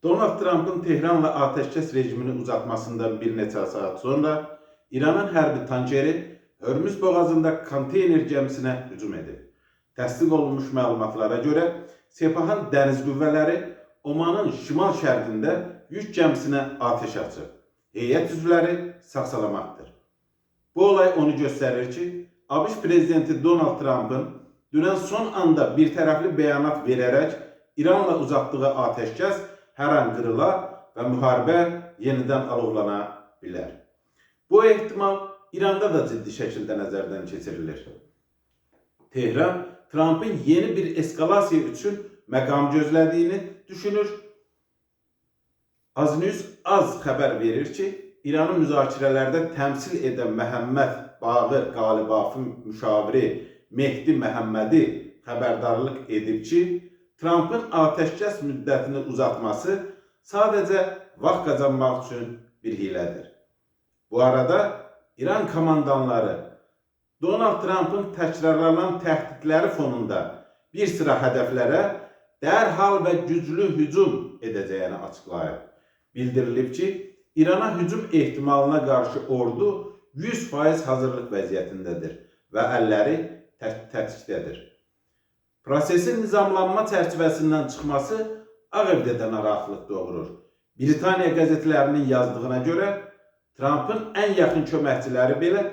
Donald Trump'ın Tehranla ateşkes rejimini uzatmasından bir neçə saat sonra İranın hərbi tankeri Hörmüz boğazında konteyner gəmisinə hücum edib. Təsdiq olunmuş məlumatlara görə Sepahın dəniz qüvvələri Omanın şimal-şərqində yük gəmisinə atəş açıb. Heyət üzvləri sağ-salamatdır. Bu olay onu göstərir ki, ABŞ prezidenti Donald Trump'ın dünən son anda bir tərəfli bəyanat verərək İranla uzatdığı ateşkəs hər an qırıla və müharibə yenidən alovlana bilər. Bu ehtimal İranda da ciddi şəkildə nəzərdən keçirilir. Tehran, Trump'ın yeni bir eskalasiya üçün məqam gözlədiyini düşünür. Aznews az xəbər verir ki, İranı müzakirələrdə təmsil edən Məhəmməd Baqir Qalibafın müşaviri Mehdi Məhəmmədi xəbərdarlıq edib ki, Trump'ın ateşkəs müddətini uzatması sadəcə vaxt qazanmaq üçün bir hilədir. Bu arada İran komandanları Donald Trump'ın təkrarlanan təhdidləri fonunda bir sıra hədəflərə dərhal və güclü hücum edəcəyini açıqlayıb. Bildirilib ki, İrana hücum ehtimalına qarşı ordu 100% hazırlıq vəziyyətindədir və əlləri tətikdədir. Prosesin nizamlanma çərçivəsindən çıxması Ağ Evdə də narahatlıq doğurur. Britaniya qəzetlərinin yazdığına görə Trump'ın ən yaxın köməkçiləri belə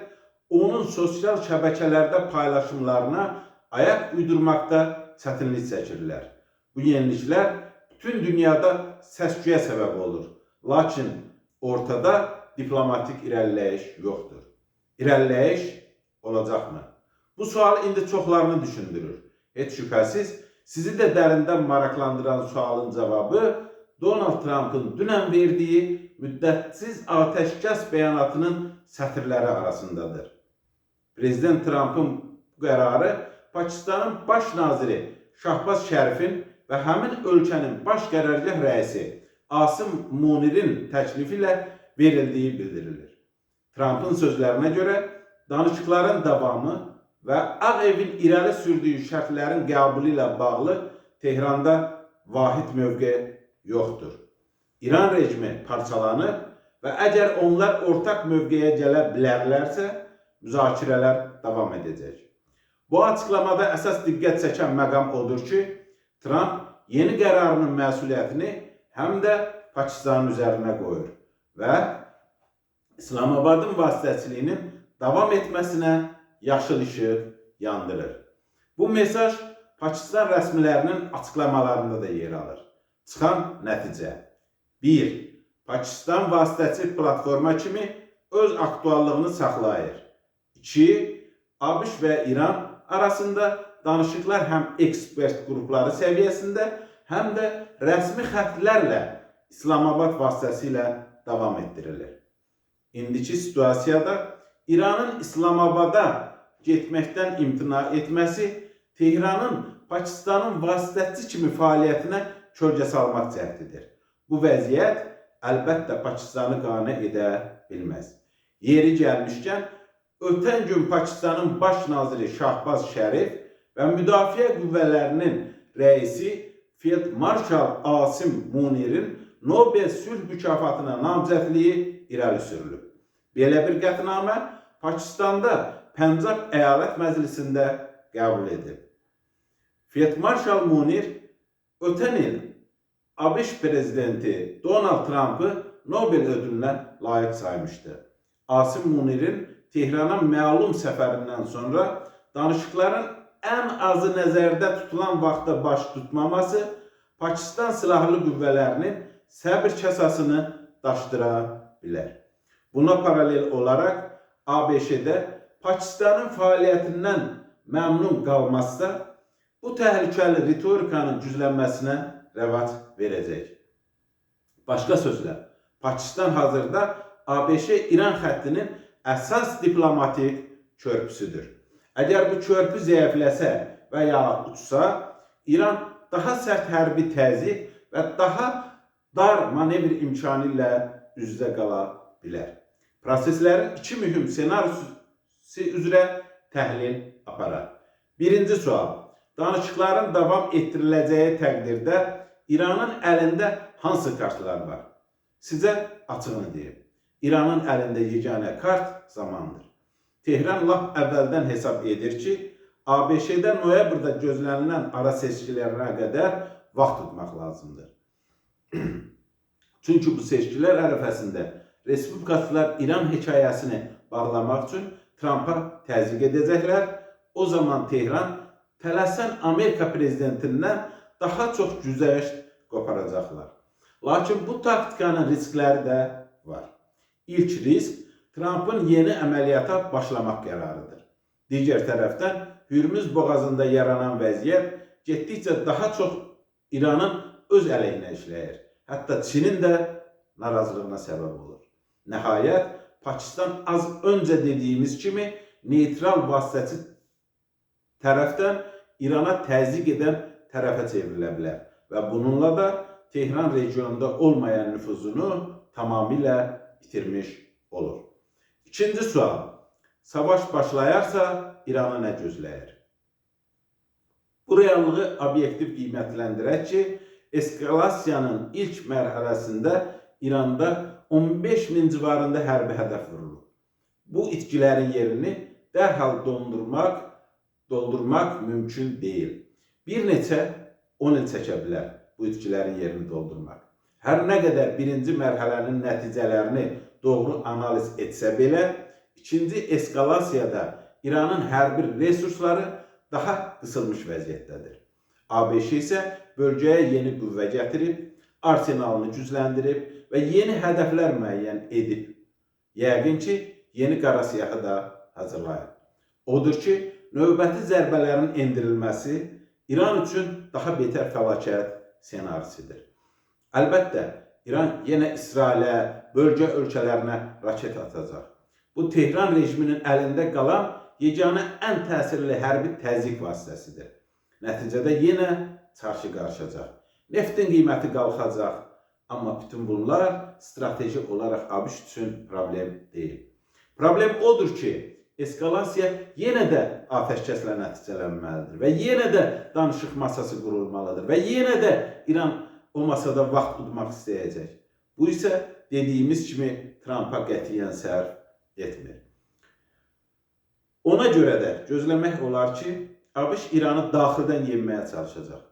onun sosial şəbəkələrdə paylaşımlarına ayaq uydurmaqda çətinlik çəkirlər. Bu yeniliklər bütün dünyada səs-küyə səbəb olur. Lakin ortada diplomatik irəliləyiş yoxdur. İrəliləyiş olacaqmı? Bu sual indi çoxlarını düşündürür. Heç şübhəsiz, sizi də dərindən maraqlandıran sualın cavabı Donald Trump'ın dünən verdiyi müddətsiz ateşkəs bəyanatının sətirləri arasındadır. Prezident Trump'ın bu qərarı Pakistanın baş naziri Şahbaz Şərifin və həmin ölkənin baş qərargah rəisi Asim Munirin təklifi ilə verildiyi bildirilir. Trump'ın sözlərinə görə danışıqların davamı və Ağ Evin irəli sürdüyü şərtlərin qəbulu ilə bağlı Tehranda vahid mövqe yoxdur. İran rejimi parçalanıb və əgər onlar ortaq mövqeyə gələ bilərlərsə, müzakirələr davam edəcək. Bu açıqlamada əsas diqqət çəkən məqam odur ki, Trump yeni qərarının məsuliyyətini həm də Pakistanın üzərinə qoyur və İslamabadın vasitəçiliyinin davam etməsinə yaşıl işıq yandırır. Bu mesaj Pakistan rəsmilərinin açıqlamalarında da yer alır. Çıxan nəticə 1. Pakistan vasitəçi platforma kimi öz aktuallığını saxlayır. 2. ABŞ və İran arasında danışıqlar həm ekspert qrupları səviyyəsində, həm də rəsmi xətlərlə İslamabad vasitəsilə davam etdirilir. İndiki situasiyada İranın İslamabada getməkdən imtina etməsi Tehranın Pakistanın vasitəçi kimi fəaliyyətinə kölgə salmaq cəhdidir. Bu vəziyyət əlbəttə Pakistanı qane edə bilməz. Yeri gəlmişkən, ötən gün Pakistanın baş naziri Şahbaz Şərif və müdafiə qüvvələrinin rəisi Field Marshal Asim Munirin Nobel sülh mükafatına namzədliyi irəli sürülüb. Belə bir qətnamə Pakistanda Pəncab Əyalət Məclisində qəbul edib. Field Marshal Munir ötən il ABŞ prezidenti Donald Trump'ı Nobel ödülünə layiq saymışdı. Asim Munirin Tehrana məlum səfərindən sonra danışıqların ən azı nəzərdə tutulan vaxtda baş tutmaması Pakistan silahlı qüvvələrinin səbir kasasını daşdıra bilər. Buna paralel olaraq ABŞ-də Pakistanın fəaliyyətindən məmnun qalmazsa, bu təhlükəli ritorikanın güclənməsinə rəvac verəcək. Başqa sözlə, Pakistan hazırda ABŞ-İran xəttinin əsas diplomatik körpüsüdür. Əgər bu körpü zəifləsə və ya uçsa, İran daha sərt hərbi təzyiq və daha dar manevr imkanı ilə üz-üzə qala bilər. Proseslərin iki mühüm senaryosu üzrə təhlil aparar. Birinci sual, danışıqların davam etdiriləcəyi təqdirdə İranın əlində hansı kartlar var? Sizə açığını deyim. İranın əlində yeganə kart zamandır. Tehran lap əvvəldən hesab edir ki, ABŞ-də noyabrda gözlənilən ara seçkilərinə qədər vaxt tutmaq lazımdır. Çünki bu seçkilər ərəfəsində respublikaçılar İran hekayəsini bağlamaq üçün Trumpa təzyiq edəcəklər. O zaman Tehran tələsən Amerika prezidentindən daha çox güzəşt qoparacaqlar. Lakin bu taktikanın riskləri də var. İlk risk Trumpın yeni əməliyyata başlamaq qərarıdır. Digər tərəfdən Hürmüz boğazında yaranan vəziyyət getdikcə daha çox İranın öz əleyhinə işləyir. Hətta Çinin də narazılığına səbəb olur. Nəhayət, Pakistan az öncə dediyimiz kimi neytral vasitəçi tərəfdən İrana təzyiq edən tərəfə çevrilə bilər və bununla da Tehran regionunda olmayan nüfuzunu tamamilə itirmiş olur. İkinci sual. Savaş başlayarsa İranı nə gözləyir? Bu reallığı obyektiv qiymətləndirək ki, eskalasiyanın ilk mərhələsində İranda 15.000 civarında hərbi hədəf vurulur. Bu itkilərin yerini dərhal doldurmaq mümkün deyil. Bir neçə 10 il çəkə bilər bu itkilərin yerini doldurmaq. Hər nə qədər birinci mərhələnin nəticələrini doğru analiz etsə belə, ikinci eskalasiyada İranın hərbi resursları daha qısılmış vəziyyətdədir. ABŞ isə bölgəyə yeni qüvvə gətirib, arsenalını gücləndirib və yeni hədəflər müəyyən edib. Yəqin ki, yeni qara siyahı da hazırlayıb. Odur ki, növbəti zərbələrin endirilməsi İran üçün daha betər fəlakət senarisidir. Əlbəttə, İran yenə İsrailə, bölgə ölkələrinə raket atacaq. Bu, Tehran rejiminin əlində qalan yeganə ən təsirli hərbi təzyiq vasitəsidir. Nəticədə yenə çarşı qarışacaq. Neftin qiyməti qalxacaq. Amma bütün bunlar strateji olaraq ABŞ üçün problem deyil. Problem odur ki, eskalasiya yenə də atəşkəslə nəticələnməlidir və yenə də danışıq masası qurulmalıdır və yenə də İran o masada vaxt tutmaq istəyəcək. Bu isə dediyimiz kimi Trumpa qətiyyən sərf etmir. Ona görə də gözləmək olar ki, ABŞ İranı daxildən yenməyə çalışacaq.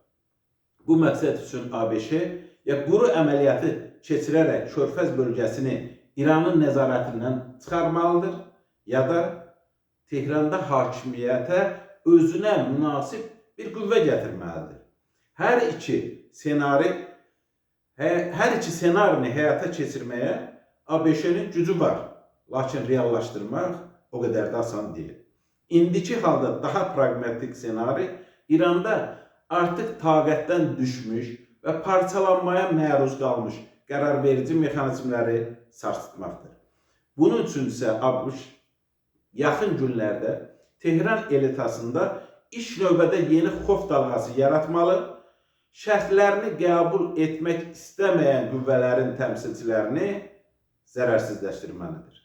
Bu məqsəd üçün ABŞ ya quru əməliyyatı keçirərək Körfəz bölgəsini İranın nəzarətindən çıxarmalıdır, ya da Tehranda hakimiyyətə özünə münasib bir qüvvə gətirməlidir. Hər iki senarini həyata keçirməyə ABŞ-nin gücü var, lakin reallaşdırmaq o qədər də asan deyil. İndiki halda daha pragmatik senari İranda artıq taqətdən düşmüş və parçalanmaya məruz qalmış qərarverici mexanizmləri sarsıtmaqdır. Bunun üçün isə ABŞ yaxın günlərdə Tehran elitasında ilk növbədə yeni xof dalğası yaratmalı, şərtlərini qəbul etmək istəməyən qüvvələrin təmsilçilərini zərərsizləşdirməlidir.